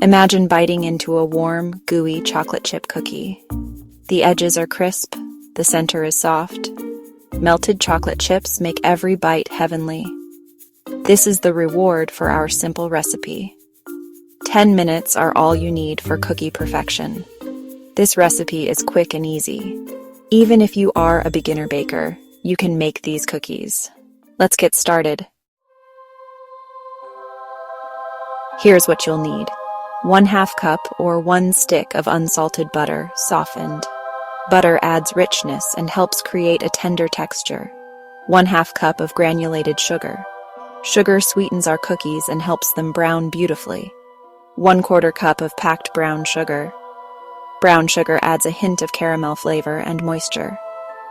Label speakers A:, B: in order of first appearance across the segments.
A: Imagine biting into a warm, gooey chocolate chip cookie. The edges are crisp, the center is soft. Melted chocolate chips make every bite heavenly. This is the reward for our simple recipe. 10 minutes are all you need for cookie perfection. This recipe is quick and easy. Even if you are a beginner baker, you can make these cookies. Let's get started. Here's what you'll need. 1/2 cup or 1 stick of unsalted butter, softened. Butter adds richness and helps create a tender texture. 1/2 cup of granulated sugar. Sugar sweetens our cookies and helps them brown beautifully. 1/4 cup of packed brown sugar. Brown sugar adds a hint of caramel flavor and moisture.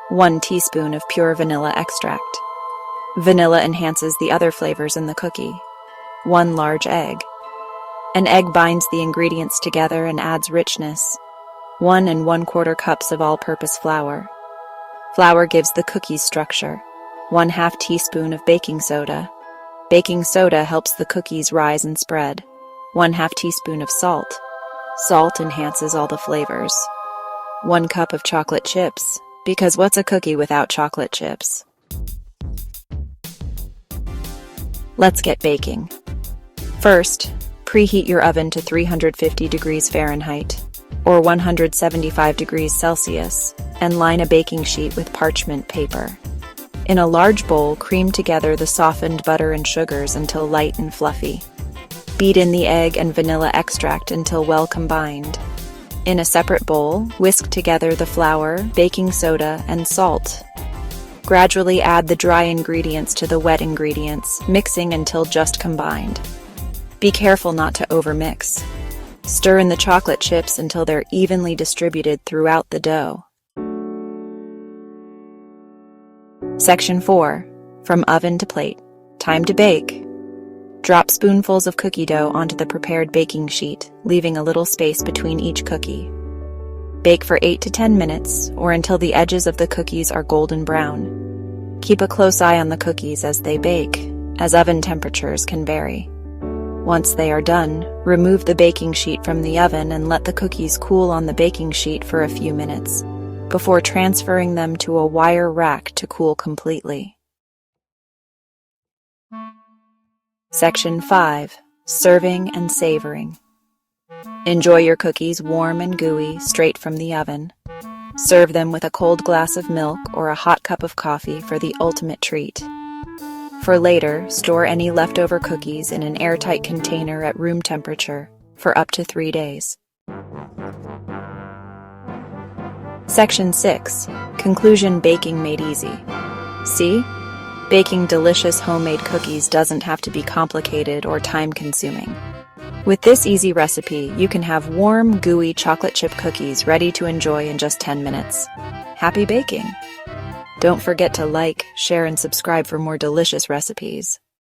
A: 1 teaspoon of pure vanilla extract. Vanilla enhances the other flavors in the cookie. 1 large egg. An egg binds the ingredients together and adds richness. 1 1/4 cups of all-purpose flour. Flour gives the cookies structure. 1/2 teaspoon of baking soda. Baking soda helps the cookies rise and spread. 1/2 teaspoon of salt. Salt enhances all the flavors. 1 cup of chocolate chips, because what's a cookie without chocolate chips? Let's get baking. First, preheat your oven to 350 degrees Fahrenheit, or 175 degrees Celsius, and line a baking sheet with parchment paper. In a large bowl, cream together the softened butter and sugars until light and fluffy. Beat in the egg and vanilla extract until well combined. In a separate bowl, whisk together the flour, baking soda, and salt. Gradually add the dry ingredients to the wet ingredients, mixing until just combined. Be careful not to overmix. Stir in the chocolate chips until they're evenly distributed throughout the dough. Section 4. From oven to plate. Time to bake. Drop spoonfuls of cookie dough onto the prepared baking sheet, leaving a little space between each cookie. Bake for 8 to 10 minutes, or until the edges of the cookies are golden brown. Keep a close eye on the cookies as they bake, as oven temperatures can vary. Once they are done, remove the baking sheet from the oven and let the cookies cool on the baking sheet for a few minutes, before transferring them to a wire rack to cool completely. Section 5. Serving and savoring. Enjoy your cookies warm and gooey, straight from the oven. Serve them with a cold glass of milk or a hot cup of coffee for the ultimate treat. For later, store any leftover cookies in an airtight container at room temperature for up to 3 days. Section 6. Conclusion: baking made easy. See? Baking delicious homemade cookies doesn't have to be complicated or time-consuming. With this easy recipe, you can have warm, gooey chocolate chip cookies ready to enjoy in just 10 minutes. Happy baking! Don't forget to like, share, and subscribe for more delicious recipes.